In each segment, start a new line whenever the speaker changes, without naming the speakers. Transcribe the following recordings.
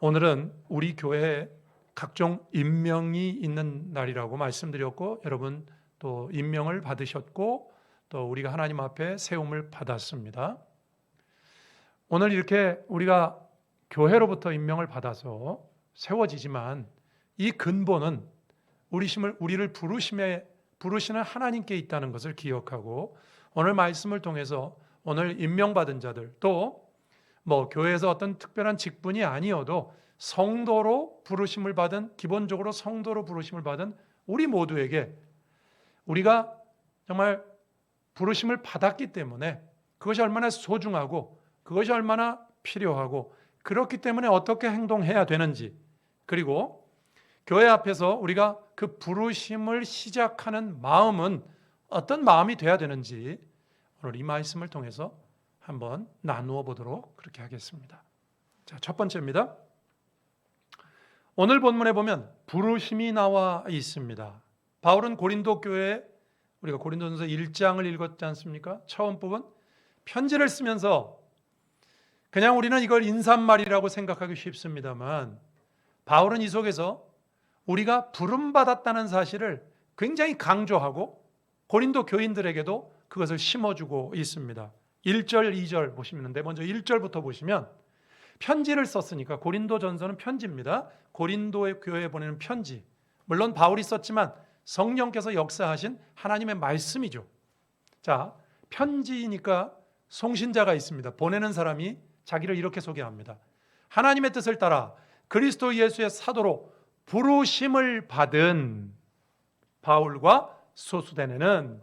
오늘은 우리 교회에 각종 임명이 있는 날이라고 말씀드렸고, 여러분 또 임명을 받으셨고, 또 우리가 하나님 앞에 세움을 받았습니다. 오늘 이렇게 우리가 교회로부터 임명을 받아서 세워지지만 이 근본은 우리를 부르시는 하나님께 있다는 것을 기억하고, 오늘 말씀을 통해서 오늘 임명받은 자들, 또 교회에서 어떤 특별한 직분이 아니어도 성도로 부르심을 받은, 기본적으로 성도로 부르심을 받은 우리 모두에게 우리가 정말 부르심을 받았기 때문에 그것이 얼마나 소중하고 그것이 얼마나 필요하고, 그렇기 때문에 어떻게 행동해야 되는지, 그리고 교회 앞에서 우리가 그 부르심을 시작하는 마음은 어떤 마음이 돼야 되는지 오늘 이 말씀을 통해서 한번 나누어 보도록 그렇게 하겠습니다. 자, 첫 번째입니다. 오늘 본문에 보면 부르심이 나와 있습니다. 바울은 고린도 교회에, 우리가 고린도전서 1장을 읽었지 않습니까? 처음 부분 편지를 쓰면서, 그냥 우리는 이걸 인사말이라고 생각하기 쉽습니다만, 바울은 이 속에서 우리가 부름받았다는 사실을 굉장히 강조하고 고린도 교인들에게도 그것을 심어주고 있습니다. 1절, 2절 보시는데, 먼저 1절부터 보시면 편지를 썼으니까, 고린도전서는 편지입니다. 고린도의 교회에 보내는 편지, 물론 바울이 썼지만 성령께서 역사하신 하나님의 말씀이죠. 자, 편지니까 송신자가 있습니다. 보내는 사람이 자기를 이렇게 소개합니다. 하나님의 뜻을 따라 그리스도 예수의 사도로 부르심을 받은 바울과 소스데네는,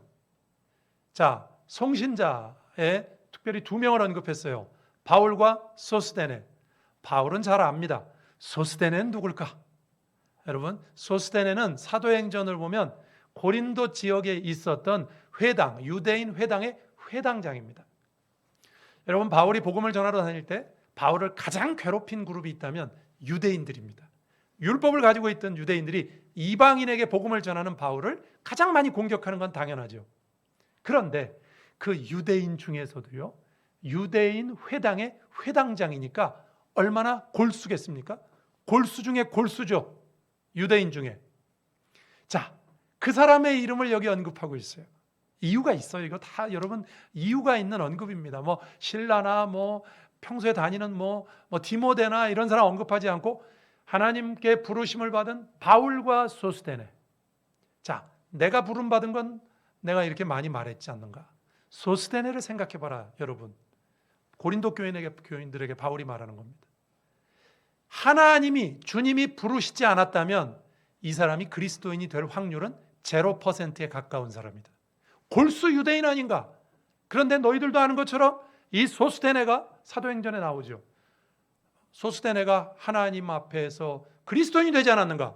자, 송신자에 특별히 두 명을 언급했어요. 바울과 소스데네. 바울은 잘 압니다. 소스데네는 누굴까? 여러분, 소스데네는 사도행전을 보면 고린도 지역에 있었던 회당, 유대인 회당의 회당장입니다. 여러분, 바울이 복음을 전하러 다닐 때 바울을 가장 괴롭힌 그룹이 있다면 유대인들입니다. 율법을 가지고 있던 유대인들이 이방인에게 복음을 전하는 바울을 가장 많이 공격하는 건 당연하죠. 그런데 그 유대인 중에서도요, 유대인 회당의 회당장이니까 얼마나 골수겠습니까? 골수 중에 골수죠. 유대인 중에. 자, 그 사람의 이름을 여기 언급하고 있어요. 이유가 있어요. 이거 다 여러분 이유가 있는 언급입니다. 신라나 평소에 다니는 디모데나 이런 사람 언급하지 않고 하나님께 부르심을 받은 바울과 소스데네. 자, 내가 부름 받은 건 내가 이렇게 많이 말했지 않는가? 소스데네를 생각해 봐라, 여러분. 고린도 교인들에게 바울이 말하는 겁니다. 하나님이, 주님이 부르시지 않았다면 이 사람이 그리스도인이 될 확률은 0%에 가까운 사람이다. 골수 유대인 아닌가? 그런데 너희들도 아는 것처럼 이 소스데네가 사도행전에 나오죠. 소스데네가 하나님 앞에서 그리스도인이 되지 않았는가?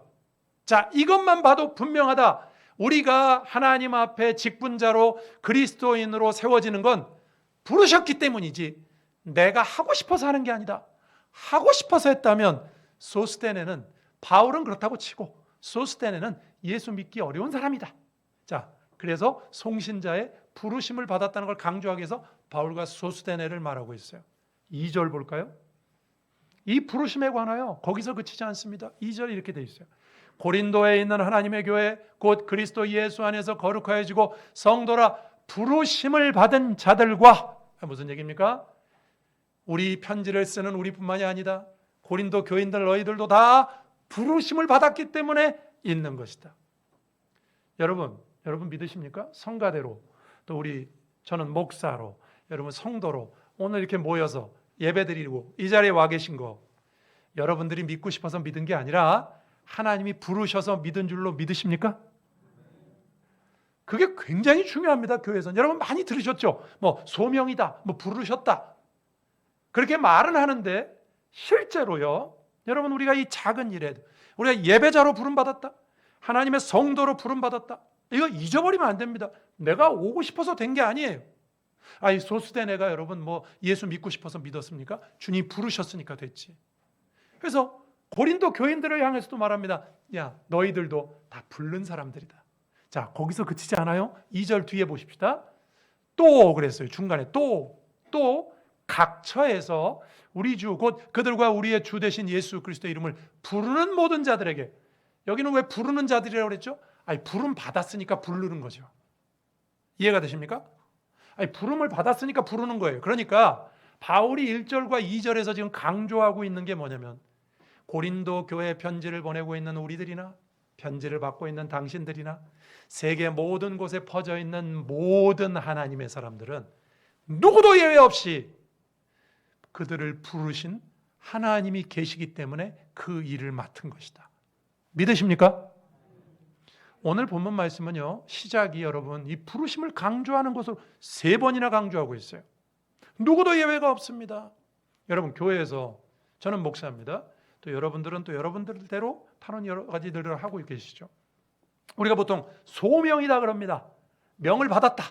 자, 이것만 봐도 분명하다. 우리가 하나님 앞에 직분자로 그리스도인으로 세워지는 건 부르셨기 때문이지 내가 하고 싶어서 하는 게 아니다. 하고 싶어서 했다면 소스데네는, 바울은 그렇다고 치고 소스데네는 예수 믿기 어려운 사람이다. 자, 그래서 송신자의 부르심을 받았다는 걸 강조하기 위해서 바울과 소스데네를 말하고 있어요. 2절 볼까요? 이 부르심에 관하여 거기서 그치지 않습니다. 2절 이렇게 돼 있어요. 고린도에 있는 하나님의 교회 곧 그리스도 예수 안에서 거룩하여지고 성도라 부르심을 받은 자들과, 무슨 얘기입니까? 우리 편지를 쓰는 우리뿐만이 아니다. 고린도 교인들 너희들도 다 부르심을 받았기 때문에 있는 것이다. 여러분 믿으십니까? 성가대로, 또 저는 목사로, 여러분 성도로 오늘 이렇게 모여서 예배드리고 이 자리에 와 계신 거, 여러분들이 믿고 싶어서 믿은 게 아니라 하나님이 부르셔서 믿은 줄로 믿으십니까? 그게 굉장히 중요합니다. 교회에서 여러분 많이 들으셨죠? 소명이다, 부르셨다, 그렇게 말은 하는데 실제로요, 여러분 우리가 이 작은 일에 우리가 예배자로 부름받았다, 하나님의 성도로 부름받았다, 이거 잊어버리면 안 됩니다. 내가 오고 싶어서 된 게 아니에요. 이 소스데네가 여러분 예수 믿고 싶어서 믿었습니까? 주님 부르셨으니까 됐지. 그래서 고린도 교인들을 향해서도 말합니다. 야, 너희들도 다 부른 사람들이다. 자, 거기서 그치지 않아요? 2절 뒤에 보십시다. 또 그랬어요. 중간에 또 각처에서 우리 주 곧 그들과 우리의 주 되신 예수 그리스도의 이름을 부르는 모든 자들에게, 여기는 왜 부르는 자들이라고 그랬죠? 아니, 부름 받았으니까 부르는 거죠. 이해가 되십니까? 아니, 부름을 받았으니까 부르는 거예요. 그러니까 바울이 1절과 2절에서 지금 강조하고 있는 게 뭐냐면, 고린도 교회 편지를 보내고 있는 우리들이나 편지를 받고 있는 당신들이나 세계 모든 곳에 퍼져 있는 모든 하나님의 사람들은 누구도 예외 없이 그들을 부르신 하나님이 계시기 때문에 그 일을 맡은 것이다. 믿으십니까? 오늘 본문 말씀은요, 시작이 여러분 이 부르심을 강조하는 것으로 3번이나 강조하고 있어요. 누구도 예외가 없습니다. 여러분, 교회에서 저는 목사입니다. 또 여러분들은 또 여러분들대로 다른 여러 가지들을 하고 계시죠. 우리가 보통 소명이다 그럽니다. 명을 받았다.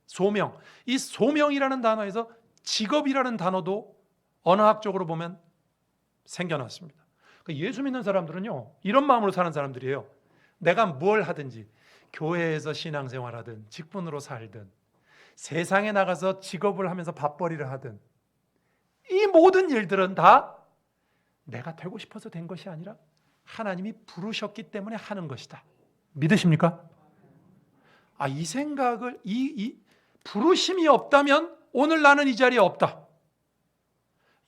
소명. 이 소명이라는 단어에서 직업이라는 단어도 언어학적으로 보면 생겨났습니다. 예수 믿는 사람들은요, 이런 마음으로 사는 사람들이에요. 내가 뭘 하든지, 교회에서 신앙생활하든 직분으로 살든 세상에 나가서 직업을 하면서 밥벌이를 하든, 이 모든 일들은 다 내가 되고 싶어서 된 것이 아니라 하나님이 부르셨기 때문에 하는 것이다. 믿으십니까? 이 생각을, 이 부르심이 없다면 오늘 나는 이 자리에 없다.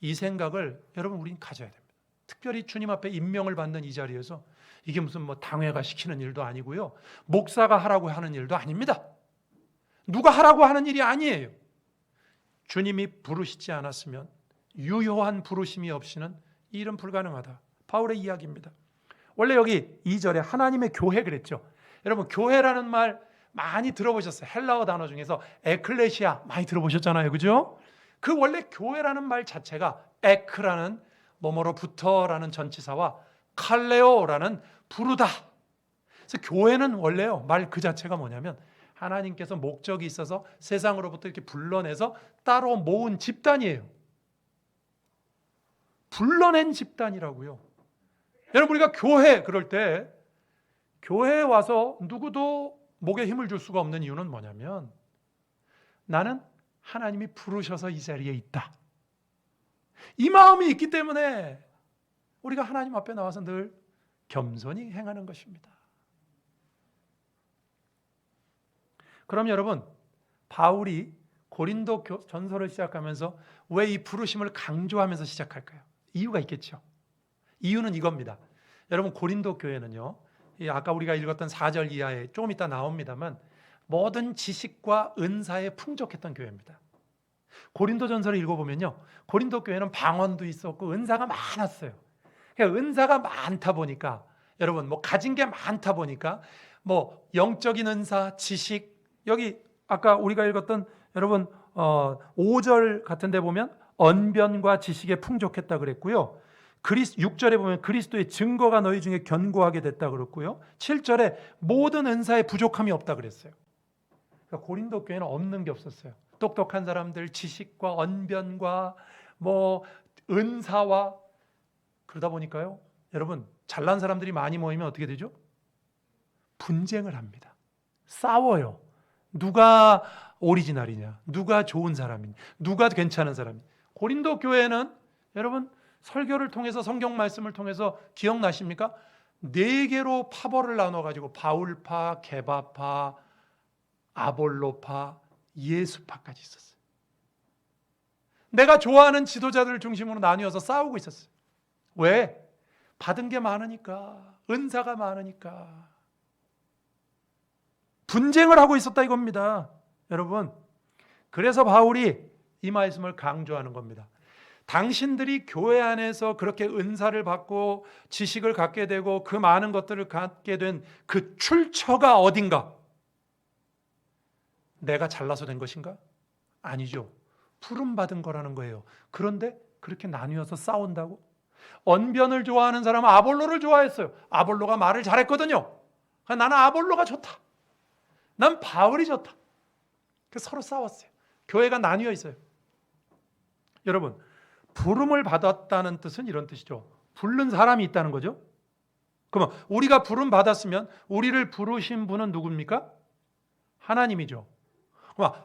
이 생각을 여러분 우리는 가져야 됩니다. 특별히 주님 앞에 임명을 받는 이 자리에서 이게 무슨 당회가 시키는 일도 아니고요, 목사가 하라고 하는 일도 아닙니다. 누가 하라고 하는 일이 아니에요. 주님이 부르시지 않았으면, 유효한 부르심이 없이는 이 일은 불가능하다. 바울의 이야기입니다. 원래 여기 2절에 하나님의 교회 그랬죠. 여러분, 교회라는 말 많이 들어보셨어요. 헬라어 단어 중에서 에클레시아 많이 들어보셨잖아요. 그죠? 그 원래 교회라는 말 자체가 에크라는 뭐뭐로부터라는 전치사와 칼레오라는 부르다. 그래서 교회는 원래요, 말 그 자체가 뭐냐면 하나님께서 목적이 있어서 세상으로부터 이렇게 불러내서 따로 모은 집단이에요. 불러낸 집단이라고요. 여러분, 우리가 교회 그럴 때 교회에 와서 누구도 목에 힘을 줄 수가 없는 이유는 뭐냐면, 나는 하나님이 부르셔서 이 자리에 있다. 이 마음이 있기 때문에 우리가 하나님 앞에 나와서 늘 겸손히 행하는 것입니다. 그럼 여러분, 바울이 고린도 전서를 시작하면서 왜 이 부르심을 강조하면서 시작할까요? 이유가 있겠죠. 이유는 이겁니다. 여러분, 고린도 교회는요, 아까 우리가 읽었던 4절 이하에 조금 이따 나옵니다만 모든 지식과 은사에 풍족했던 교회입니다. 고린도전서를 읽어보면요, 고린도 교회는 방언도 있었고 은사가 많았어요. 그러니까 은사가 많다 보니까, 여러분 가진 게 많다 보니까 영적인 은사, 지식, 여기 아까 우리가 읽었던 여러분 5절 같은 데 보면 언변과 지식에 풍족했다 그랬고요. 6절에 보면 그리스도의 증거가 너희 중에 견고하게 됐다 그랬고요. 7절에 모든 은사에 부족함이 없다 그랬어요. 그러니까 고린도 교회는 없는 게 없었어요. 똑똑한 사람들, 지식과 언변과 은사와, 그러다 보니까요, 여러분 잘난 사람들이 많이 모이면 어떻게 되죠? 분쟁을 합니다. 싸워요. 누가 오리지널이냐, 누가 좋은 사람이냐, 누가 괜찮은 사람이냐. 고린도 교회는 여러분 설교를 통해서, 성경 말씀을 통해서 기억나십니까? 4개로 파벌을 나눠가지고 바울파, 게바파, 아볼로파, 예수파까지 있었어요. 내가 좋아하는 지도자들을 중심으로 나뉘어서 싸우고 있었어요. 왜? 받은 게 많으니까, 은사가 많으니까. 분쟁을 하고 있었다 이겁니다. 여러분, 그래서 바울이 이 말씀을 강조하는 겁니다. 당신들이 교회 안에서 그렇게 은사를 받고 지식을 갖게 되고 그 많은 것들을 갖게 된 그 출처가 어딘가? 내가 잘나서 된 것인가? 아니죠. 부름받은 거라는 거예요. 그런데 그렇게 나뉘어서 싸운다고? 언변을 좋아하는 사람은 아볼로를 좋아했어요. 아볼로가 말을 잘했거든요. 나는 아볼로가 좋다. 난 바울이 좋다. 그래서 서로 싸웠어요. 교회가 나뉘어 있어요. 여러분, 부름을 받았다는 뜻은 이런 뜻이죠. 부른 사람이 있다는 거죠. 그러면 우리가 부름 받았으면 우리를 부르신 분은 누굽니까? 하나님이죠.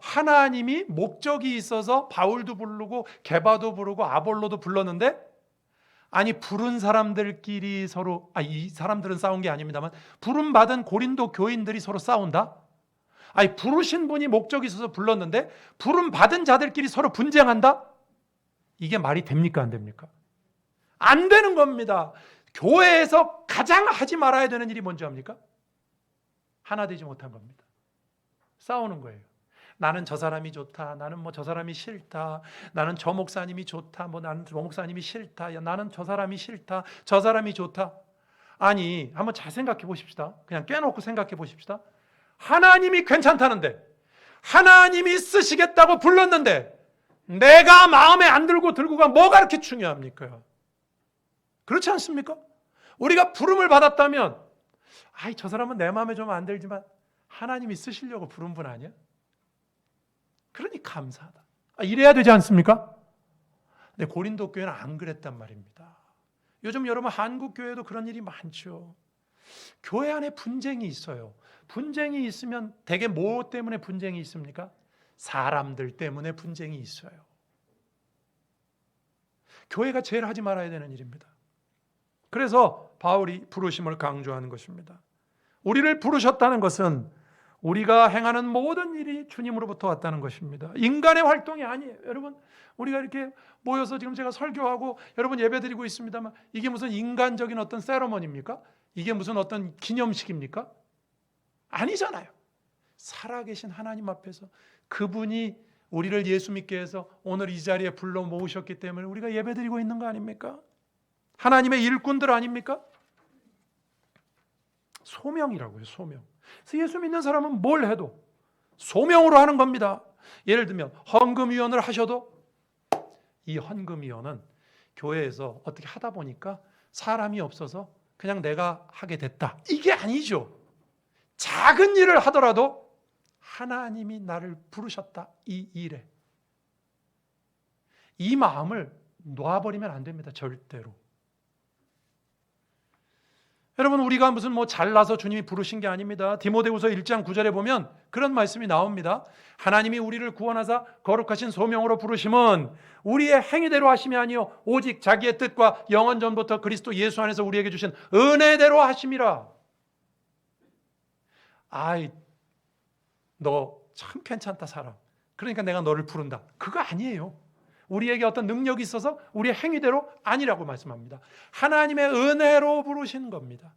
하나님이 목적이 있어서 바울도 부르고 게바도 부르고 아볼로도 불렀는데, 아니 부른 사람들끼리 서로, 이 사람들은 싸운 게 아닙니다만 부름 받은 고린도 교인들이 서로 싸운다? 아니 부르신 분이 목적이 있어서 불렀는데 부름 받은 자들끼리 서로 분쟁한다? 이게 말이 됩니까 안 됩니까? 안 되는 겁니다. 교회에서 가장 하지 말아야 되는 일이 뭔지 압니까? 하나 되지 못한 겁니다. 싸우는 거예요. 나는 저 사람이 좋다. 나는 뭐 저 사람이 싫다. 나는 저 목사님이 좋다. 뭐 나는 저 목사님이 싫다. 야, 나는 저 사람이 싫다. 저 사람이 좋다. 아니, 한번 잘 생각해 보십시다. 그냥 꿰놓고 생각해 보십시다. 하나님이 괜찮다는데, 하나님이 쓰시겠다고 불렀는데 내가 마음에 안 들고 가 뭐가 그렇게 중요합니까? 그렇지 않습니까? 우리가 부름을 받았다면, 저 사람은 내 마음에 좀 안 들지만 하나님이 쓰시려고 부른 분 아니야? 그러니 감사하다. 이래야 되지 않습니까? 근데 고린도 교회는 안 그랬단 말입니다. 요즘 여러분 한국 교회도 그런 일이 많죠. 교회 안에 분쟁이 있어요. 분쟁이 있으면 대개 뭐 때문에 분쟁이 있습니까? 사람들 때문에 분쟁이 있어요. 교회가 제일 하지 말아야 되는 일입니다. 그래서 바울이 부르심을 강조하는 것입니다. 우리를 부르셨다는 것은 우리가 행하는 모든 일이 주님으로부터 왔다는 것입니다. 인간의 활동이 아니에요. 여러분, 우리가 이렇게 모여서 지금 제가 설교하고 여러분 예배드리고 있습니다만 이게 무슨 인간적인 어떤 세러머니입니까? 이게 무슨 어떤 기념식입니까? 아니잖아요. 살아계신 하나님 앞에서 그분이 우리를 예수 믿게 해서 오늘 이 자리에 불러 모으셨기 때문에 우리가 예배드리고 있는 거 아닙니까? 하나님의 일꾼들 아닙니까? 소명이라고요, 소명. 그래서 예수 믿는 사람은 뭘 해도 소명으로 하는 겁니다. 예를 들면 헌금위원을 하셔도 이 헌금위원은 교회에서 어떻게 하다 보니까 사람이 없어서 그냥 내가 하게 됐다, 이게 아니죠. 작은 일을 하더라도 하나님이 나를 부르셨다, 이 일에 이 마음을 놔버리면 안 됩니다. 절대로. 여러분, 우리가 무슨 뭐 잘나서 주님이 부르신 게 아닙니다. 디모데후서 1장 9절에 보면 그런 말씀이 나옵니다. 하나님이 우리를 구원하사 거룩하신 소명으로 부르심은 우리의 행위대로 하심이 아니요 오직 자기의 뜻과 영원 전부터 그리스도 예수 안에서 우리에게 주신 은혜대로 하심이라. 너 참 괜찮다 사람, 그러니까 내가 너를 부른다, 그거 아니에요. 우리에게 어떤 능력이 있어서 우리의 행위대로 아니라고 말씀합니다. 하나님의 은혜로 부르신 겁니다.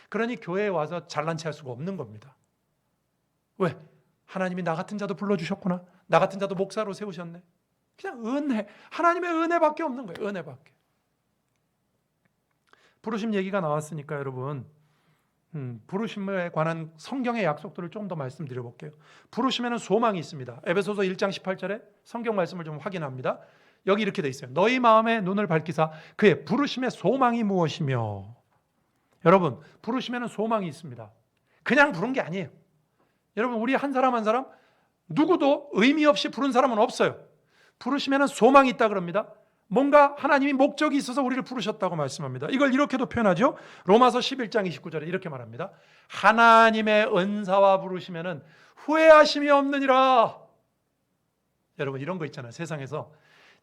그러니 교회에 와서 잘난 체할 수가 없는 겁니다. 왜? 하나님이 나 같은 자도 불러주셨구나, 나 같은 자도 목사로 세우셨네. 그냥 은혜, 하나님의 은혜밖에 없는 거예요. 은혜밖에. 부르심 얘기가 나왔으니까 여러분, 부르심에 관한 성경의 약속들을 좀 더 말씀드려 볼게요. 부르심에는 소망이 있습니다. 에베소서 1장 18절에 성경 말씀을 좀 확인합니다. 여기 이렇게 돼 있어요. 너희 마음의 눈을 밝히사 그의 부르심의 소망이 무엇이며. 여러분, 부르심에는 소망이 있습니다. 그냥 부른 게 아니에요. 여러분, 우리 한 사람 한 사람 누구도 의미 없이 부른 사람은 없어요. 부르심에는 소망이 있다 그럽니다. 뭔가 하나님이 목적이 있어서 우리를 부르셨다고 말씀합니다. 이걸 이렇게도 표현하죠. 로마서 11장 29절에 이렇게 말합니다. 하나님의 은사와 부르심에는 후회하심이 없느니라. 여러분, 이런 거 있잖아요. 세상에서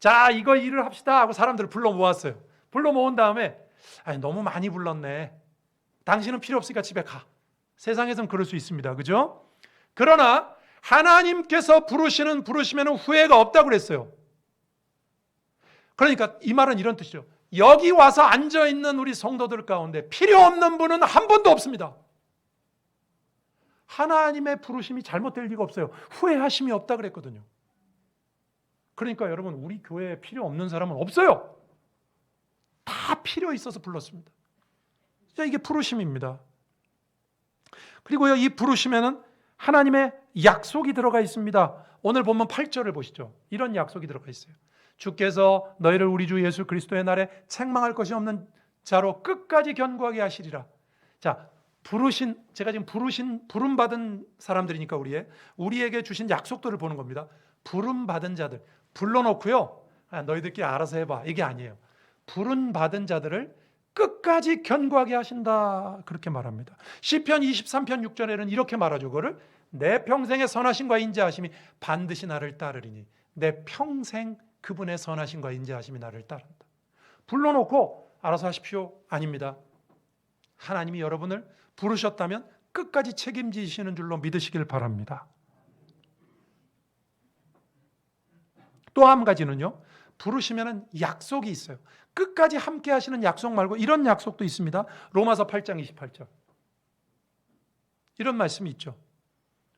자, 이거 일을 합시다 하고 사람들을 불러 모았어요. 불러 모은 다음에 너무 많이 불렀네, 당신은 필요 없으니까 집에 가. 세상에서는 그럴 수 있습니다. 그죠? 그러나 하나님께서 부르시면은 후회가 없다고 그랬어요. 그러니까 이 말은 이런 뜻이죠. 여기 와서 앉아있는 우리 성도들 가운데 필요 없는 분은 한 분도 없습니다. 하나님의 부르심이 잘못될 리가 없어요. 후회하심이 없다 그랬거든요. 그러니까 여러분, 우리 교회에 필요 없는 사람은 없어요. 다 필요 있어서 불렀습니다. 이게 부르심입니다. 그리고요, 이 부르심에는 하나님의 약속이 들어가 있습니다. 오늘 보면 8절을 보시죠. 이런 약속이 들어가 있어요. 주께서 너희를 우리 주 예수 그리스도의 날에 책망할 것이 없는 자로 끝까지 견고하게 하시리라. 자, 제가 지금 부름 받은 사람들이니까 우리에게 주신 약속들을 보는 겁니다. 부름 받은 자들 불러놓고요, 너희들끼리 알아서 해봐, 이게 아니에요. 부름 받은 자들을 끝까지 견고하게 하신다, 그렇게 말합니다. 시편 23편 6절에는 이렇게 말하죠. 그거를 내 평생의 선하심과 인자하심이 반드시 나를 따르리니 내 평생 그분의 선하심과 인자하심이 나를 따른다. 불러놓고 알아서 하십시오. 아닙니다. 하나님이 여러분을 부르셨다면 끝까지 책임지시는 줄로 믿으시길 바랍니다. 또 한 가지는요, 부르시면 약속이 있어요. 끝까지 함께 하시는 약속 말고 이런 약속도 있습니다. 로마서 8장 28절. 이런 말씀이 있죠.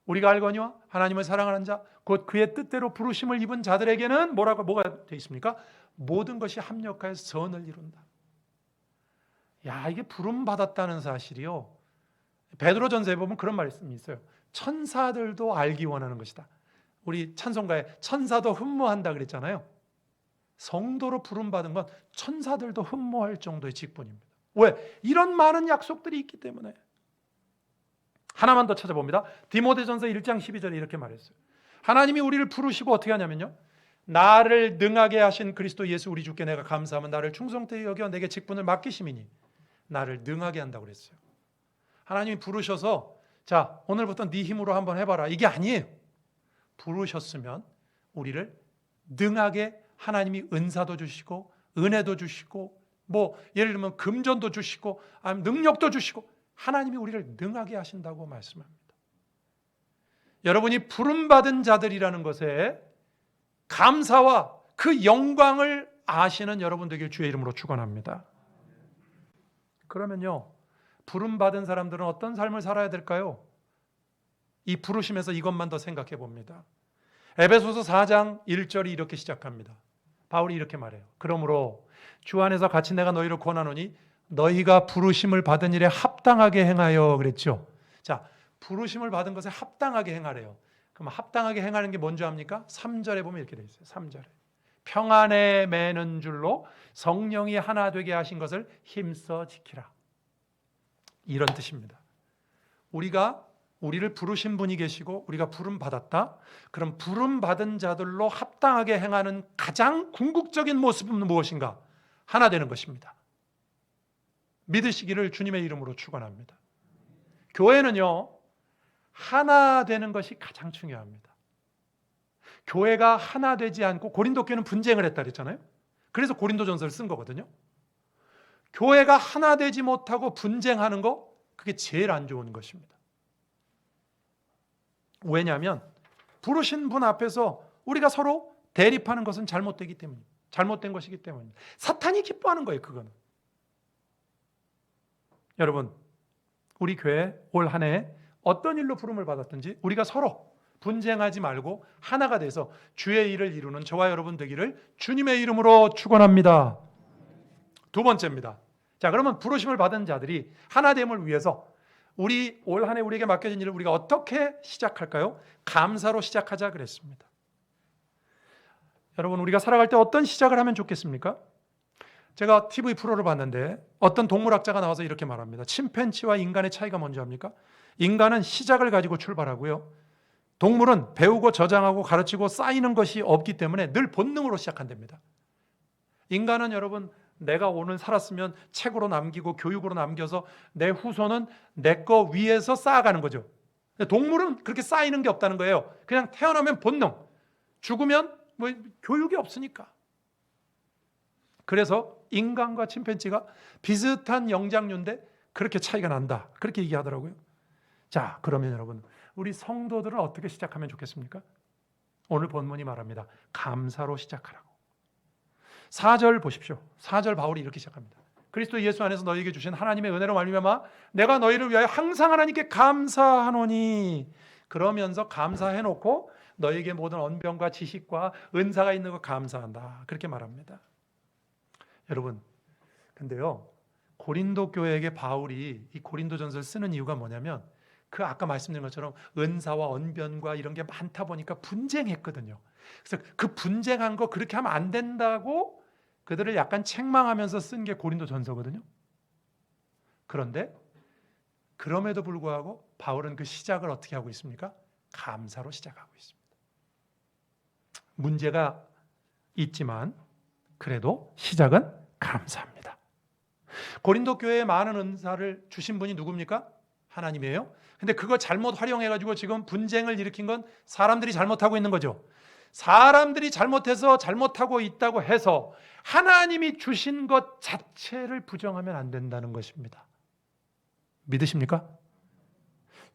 우리가 알거니와 하나님을 사랑하는 자 곧 그의 뜻대로 부르심을 입은 자들에게는 뭐가 되어 있습니까? 모든 것이 합력하여 선을 이룬다. 야, 이게 부름 받았다는 사실이요, 베드로전서에 보면 그런 말씀이 있어요. 천사들도 알기 원하는 것이다. 우리 찬송가에 천사도 흠모한다 그랬잖아요. 성도로 부름 받은 건 천사들도 흠모할 정도의 직분입니다. 왜? 이런 많은 약속들이 있기 때문에. 하나만 더 찾아봅니다. 디모데전서 1장 12절에 이렇게 말했어요. 하나님이 우리를 부르시고 어떻게 하냐면요, 나를 능하게 하신 그리스도 예수 우리 주께 내가 감사하면 나를 충성되이 여겨 내게 직분을 맡기심이니 나를 능하게 한다고 그랬어요. 하나님이 부르셔서 자, 오늘부터 네 힘으로 한번 해봐라, 이게 아니에요. 부르셨으면 우리를 능하게, 하나님이 은사도 주시고 은혜도 주시고 예를 들면 금전도 주시고 아니면 능력도 주시고 하나님이 우리를 능하게 하신다고 말씀합니다. 여러분이 부름받은 자들이라는 것에 감사와 그 영광을 아시는 여러분 되길 주의 이름으로 축원합니다. 그러면요, 부름받은 사람들은 어떤 삶을 살아야 될까요? 이 부르심에서 이것만 더 생각해 봅니다. 에베소서 4장 1절이 이렇게 시작합니다. 바울이 이렇게 말해요. 그러므로 주 안에서 같이 내가 너희를 권하노니 너희가 부르심을 받은 일에 합당하게 행하여 그랬죠. 자, 부르심을 받은 것에 합당하게 행하래요. 그럼 합당하게 행하는 게 뭔지 압니까? 3절에 보면 이렇게 돼 있어요. 3절에 평안에 매는 줄로 성령이 하나 되게 하신 것을 힘써 지키라. 이런 뜻입니다. 우리를 부르신 분이 계시고 우리가 부름 받았다. 그럼 부름 받은 자들로 합당하게 행하는 가장 궁극적인 모습은 무엇인가? 하나 되는 것입니다. 믿으시기를 주님의 이름으로 축원합니다. 교회는요, 하나 되는 것이 가장 중요합니다. 교회가 하나 되지 않고, 고린도 교회는 분쟁을 했다 그랬잖아요. 그래서 고린도전서를 쓴 거거든요. 교회가 하나 되지 못하고 분쟁하는 거, 그게 제일 안 좋은 것입니다. 왜냐하면 부르신 분 앞에서 우리가 서로 대립하는 것은 잘못된 것이기 때문입니다. 사탄이 기뻐하는 거예요, 그거는. 여러분, 우리 교회 올 한 해 어떤 일로 부름을 받았든지 우리가 서로 분쟁하지 말고 하나가 돼서 주의 일을 이루는 저와 여러분 되기를 주님의 이름으로 축원합니다. 두 번째입니다. 자, 그러면 부르심을 받은 자들이 하나됨을 위해서 우리 올 한 해 우리에게 맡겨진 일을 우리가 어떻게 시작할까요? 감사로 시작하자 그랬습니다. 여러분, 우리가 살아갈 때 어떤 시작을 하면 좋겠습니까? 제가 TV 프로를 봤는데 어떤 동물학자가 나와서 이렇게 말합니다. 침팬지와 인간의 차이가 뭔지 압니까? 인간은 시작을 가지고 출발하고요, 동물은 배우고 저장하고 가르치고 쌓이는 것이 없기 때문에 늘 본능으로 시작한답니다. 인간은 여러분, 내가 오늘 살았으면 책으로 남기고 교육으로 남겨서 내 후손은 내 거 위에서 쌓아가는 거죠. 동물은 그렇게 쌓이는 게 없다는 거예요. 그냥 태어나면 본능, 죽으면 교육이 없으니까. 그래서 인간과 침팬지가 비슷한 영장류인데 그렇게 차이가 난다, 그렇게 얘기하더라고요. 자, 그러면 여러분, 우리 성도들은 어떻게 시작하면 좋겠습니까? 오늘 본문이 말합니다. 감사로 시작하라고. 4절 보십시오. 4절 바울이 이렇게 시작합니다. 그리스도 예수 안에서 너희에게 주신 하나님의 은혜로 말미암아 내가 너희를 위하여 항상 하나님께 감사하노니, 그러면서 감사해놓고 너희에게 모든 언변과 지식과 은사가 있는 거 감사한다, 그렇게 말합니다. 여러분, 근데요, 고린도 교회에게 바울이 이 고린도전서를 쓰는 이유가 뭐냐면, 그 아까 말씀드린 것처럼 은사와 언변과 이런 게 많다 보니까 분쟁했거든요. 그래서 그 분쟁한 거 그렇게 하면 안 된다고 그들을 약간 책망하면서 쓴 게 고린도전서거든요. 그런데 그럼에도 불구하고 바울은 그 시작을 어떻게 하고 있습니까? 감사로 시작하고 있습니다. 문제가 있지만 그래도 시작은 감사합니다. 고린도 교회에 많은 은사를 주신 분이 누굽니까? 하나님이에요. 근데 그거 잘못 활용해가지고 지금 분쟁을 일으킨 건 사람들이 잘못하고 있는 거죠. 사람들이 잘못해서 잘못하고 있다고 해서 하나님이 주신 것 자체를 부정하면 안 된다는 것입니다. 믿으십니까?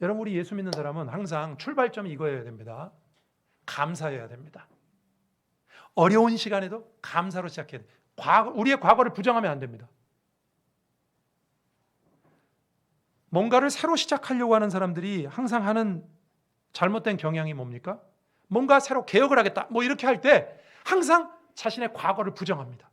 여러분, 우리 예수 믿는 사람은 항상 출발점이 이거여야 됩니다. 감사해야 됩니다. 어려운 시간에도 감사로 시작해야 돼요. 우리의 과거를 부정하면 안 됩니다. 뭔가를 새로 시작하려고 하는 사람들이 항상 하는 잘못된 경향이 뭡니까? 뭔가 새로 개혁을 하겠다 뭐 이렇게 할 때 항상 자신의 과거를 부정합니다.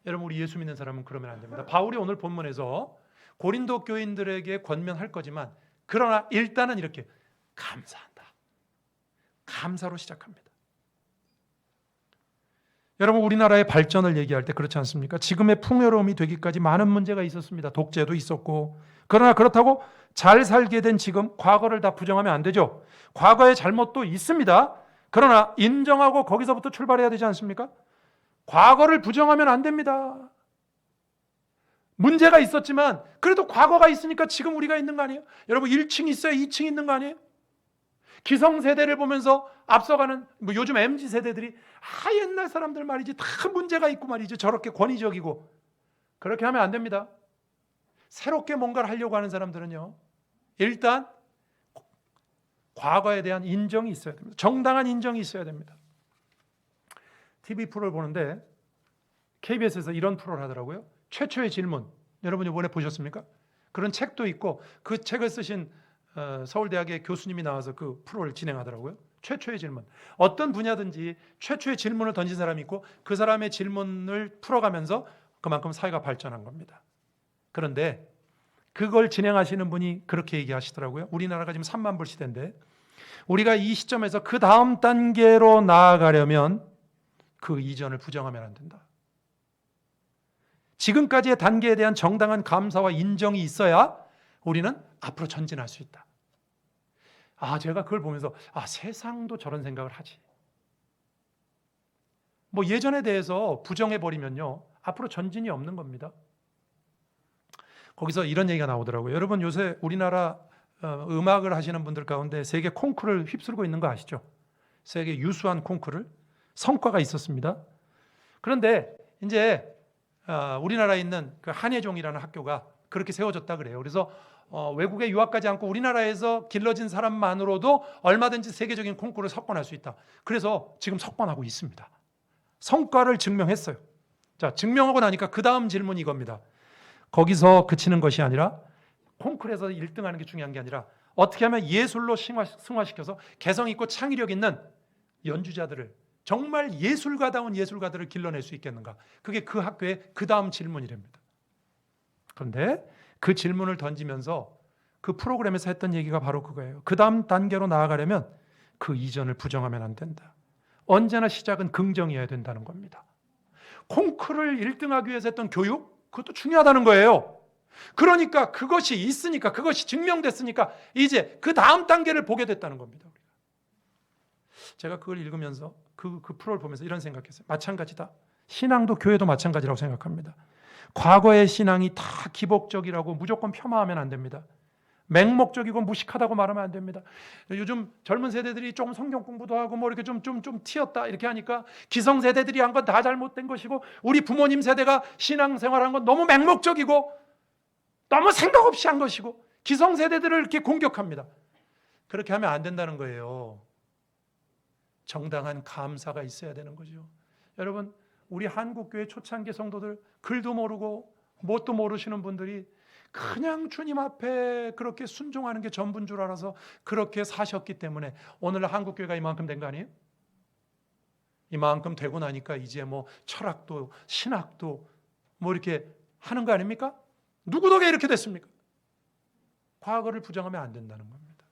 여러분, 우리 예수 믿는 사람은 그러면 안 됩니다. 바울이 오늘 본문에서 고린도 교인들에게 권면할 거지만, 그러나 일단은 이렇게 감사한다, 감사로 시작합니다. 여러분, 우리나라의 발전을 얘기할 때 그렇지 않습니까? 지금의 풍요로움이 되기까지 많은 문제가 있었습니다. 독재도 있었고. 그러나 그렇다고 잘 살게 된 지금 과거를 다 부정하면 안 되죠. 과거의 잘못도 있습니다. 그러나 인정하고 거기서부터 출발해야 되지 않습니까? 과거를 부정하면 안 됩니다. 문제가 있었지만 그래도 과거가 있으니까 지금 우리가 있는 거 아니에요? 여러분, 1층 있어야 2층 있는 거 아니에요? 기성세대를 보면서 앞서가는 요즘 MZ세대들이 옛날 사람들 말이지 다 문제가 있고 말이지 저렇게 권위적이고, 그렇게 하면 안 됩니다. 새롭게 뭔가를 하려고 하는 사람들은요, 일단 과거에 대한 인정이 있어야 됩니다. 정당한 인정이 있어야 됩니다. TV 프로를 보는데 KBS에서 이런 프로를 하더라고요. 최초의 질문. 여러분 이번에 보셨습니까? 그런 책도 있고 그 책을 쓰신 서울대학의 교수님이 나와서 그 프로를 진행하더라고요. 최초의 질문. 어떤 분야든지 최초의 질문을 던진 사람이 있고 그 사람의 질문을 풀어가면서 그만큼 사회가 발전한 겁니다. 그런데 그걸 진행하시는 분이 그렇게 얘기하시더라고요. 우리나라가 지금 3만 불 시대인데 우리가 이 시점에서 그 다음 단계로 나아가려면 그 이전을 부정하면 안 된다. 지금까지의 단계에 대한 정당한 감사와 인정이 있어야 우리는 앞으로 전진할 수 있다. 제가 그걸 보면서 세상도 저런 생각을 하지. 뭐 예전에 대해서 부정해버리면요, 앞으로 전진이 없는 겁니다. 거기서 이런 얘기가 나오더라고요. 여러분, 요새 우리나라 음악을 하시는 분들 가운데 세계 콩쿠르를 휩쓸고 있는 거 아시죠? 세계 유수한 콩쿠르, 성과가 있었습니다. 그런데 이제 우리나라에 있는 그 한예종이라는 학교가 그렇게 세워졌다 그래요. 그래서 외국에 유학 가지 않고 우리나라에서 길러진 사람만으로도 얼마든지 세계적인 콩쿠르를 석권할 수 있다. 그래서 지금 석권하고 있습니다. 성과를 증명했어요. 자, 증명하고 나니까 그 다음 질문이 이겁니다. 거기서 그치는 것이 아니라, 콩쿠르에서 1등하는 게 중요한 게 아니라 어떻게 하면 예술로 승화시켜서 개성 있고 창의력 있는 연주자들을, 정말 예술가다운 예술가들을 길러낼 수 있겠는가. 그게 그 학교의 그 다음 질문이랍니다. 그런데 그 질문을 던지면서 그 프로그램에서 했던 얘기가 바로 그거예요. 그 다음 단계로 나아가려면 그 이전을 부정하면 안 된다. 언제나 시작은 긍정이어야 된다는 겁니다. 콩쿠르를 1등하기 위해서 했던 교육, 그것도 중요하다는 거예요. 그러니까 그것이 있으니까, 그것이 증명됐으니까 이제 그 다음 단계를 보게 됐다는 겁니다. 제가 그걸 읽으면서 그 프로를 보면서 이런 생각했어요. 마찬가지다. 신앙도 교회도 마찬가지라고 생각합니다. 과거의 신앙이 다 기복적이라고 무조건 폄하하면 안 됩니다. 맹목적이고 무식하다고 말하면 안 됩니다. 요즘 젊은 세대들이 조금 성경 공부도 하고 뭐 이렇게 좀 튀었다 이렇게 하니까 기성세대들이 한 건 다 잘못된 것이고, 우리 부모님 세대가 신앙생활한 건 너무 맹목적이고 너무 생각 없이 한 것이고, 기성세대들을 이렇게 공격합니다. 그렇게 하면 안 된다는 거예요. 정당한 감사가 있어야 되는 거죠. 여러분, 우리 한국교회 초창기 성도들, 글도 모르고 뭣도 모르시는 분들이 그냥 주님 앞에 그렇게 순종하는 게 전부인 줄 알아서 그렇게 사셨기 때문에 오늘 한국교회가 이만큼 된 거 아니에요? 이만큼 되고 나니까 이제 뭐 철학도 신학도 뭐 이렇게 하는 거 아닙니까? 누구 덕에 이렇게 됐습니까? 과거를 부정하면 안 된다는 겁니다.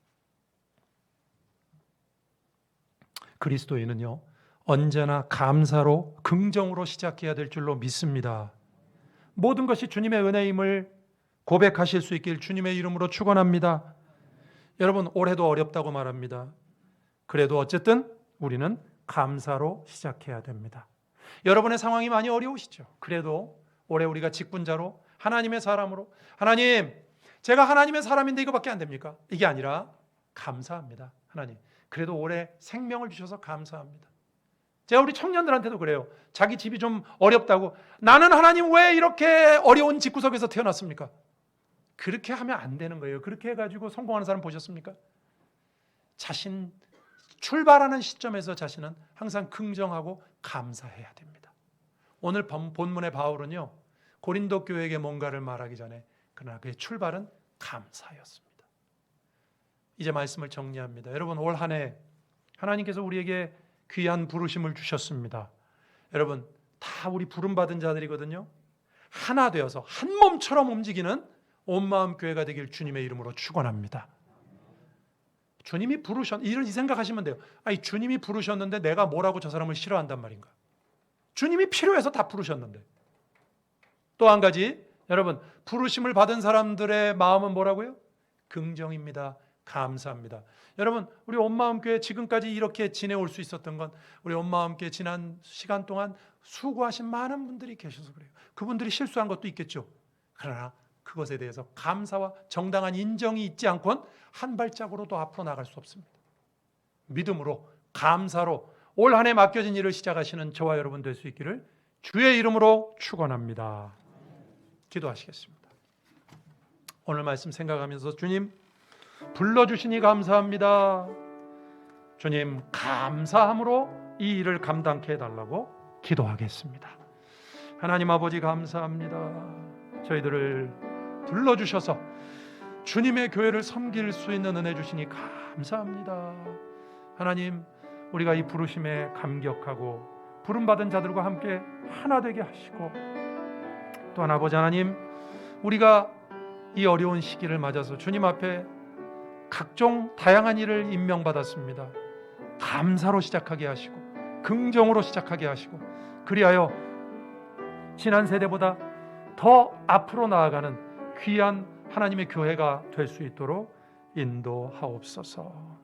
그리스도인은요, 언제나 감사로 긍정으로 시작해야 될 줄로 믿습니다. 모든 것이 주님의 은혜임을 고백하실 수 있길 주님의 이름으로 축원합니다. 여러분, 올해도 어렵다고 말합니다. 그래도 어쨌든 우리는 감사로 시작해야 됩니다. 여러분의 상황이 많이 어려우시죠? 그래도 올해 우리가 직분자로, 하나님의 사람으로, 하나님, 제가 하나님의 사람인데 이거밖에 안 됩니까? 이게 아니라 감사합니다. 하나님, 그래도 올해 생명을 주셔서 감사합니다. 제가 우리 청년들한테도 그래요. 자기 집이 좀 어렵다고, 나는 하나님 왜 이렇게 어려운 집구석에서 태어났습니까? 그렇게 하면 안 되는 거예요. 그렇게 해가지고 성공하는 사람 보셨습니까? 자신 출발하는 시점에서 자신은 항상 긍정하고 감사해야 됩니다. 오늘 본문의 바울은요, 고린도 교회에게 뭔가를 말하기 전에 그러나 그의 출발은 감사였습니다. 이제 말씀을 정리합니다. 여러분, 올 한 해 하나님께서 우리에게 귀한 부르심을 주셨습니다. 여러분, 다 우리 부름받은 자들이거든요. 하나 되어서 한 몸처럼 움직이는 온마음 교회가 되길 주님의 이름으로 축원합니다. 주님이 이런 생각하시면 돼요. 아니, 주님이 부르셨는데 내가 뭐라고 저 사람을 싫어한단 말인가? 주님이 필요해서 다 부르셨는데. 또 한 가지, 여러분, 부르심을 받은 사람들의 마음은 뭐라고요? 긍정입니다. 감사합니다. 여러분, 우리 온마음교회 지금까지 이렇게 지내올 수 있었던 건 우리 온마음교회 지난 시간 동안 수고하신 많은 분들이 계셔서 그래요. 그분들이 실수한 것도 있겠죠. 그러나 그것에 대해서 감사와 정당한 인정이 있지 않고는 한 발짝으로도 앞으로 나갈 수 없습니다. 믿음으로, 감사로 올 한 해 맡겨진 일을 시작하시는 저와 여러분 될 수 있기를 주의 이름으로 축원합니다. 기도하시겠습니다. 오늘 말씀 생각하면서 주님, 불러주시니 감사합니다. 주님, 감사함으로 이 일을 감당케 해달라고 기도하겠습니다. 하나님 아버지, 감사합니다. 저희들을 불러주셔서 주님의 교회를 섬길 수 있는 은혜 주시니 감사합니다. 하나님, 우리가 이 부르심에 감격하고 부름받은 자들과 함께 하나 되게 하시고, 또한 아버지 하나님, 우리가 이 어려운 시기를 맞아서 주님 앞에 각종 다양한 일을 임명받았습니다. 감사로 시작하게 하시고 긍정으로 시작하게 하시고, 그리하여 지난 세대보다 더 앞으로 나아가는 귀한 하나님의 교회가 될 수 있도록 인도하옵소서.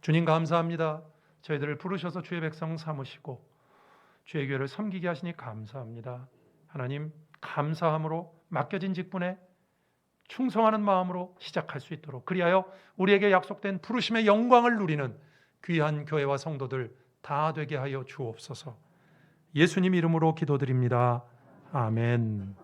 주님, 감사합니다. 저희들을 부르셔서 주의 백성 삼으시고 주의 교회를 섬기게 하시니 감사합니다. 하나님, 감사함으로 맡겨진 직분에 충성하는 마음으로 시작할 수 있도록, 그리하여 우리에게 약속된 부르심의 영광을 누리는 귀한 교회와 성도들 다 되게 하여 주옵소서. 예수님 이름으로 기도드립니다. 아멘.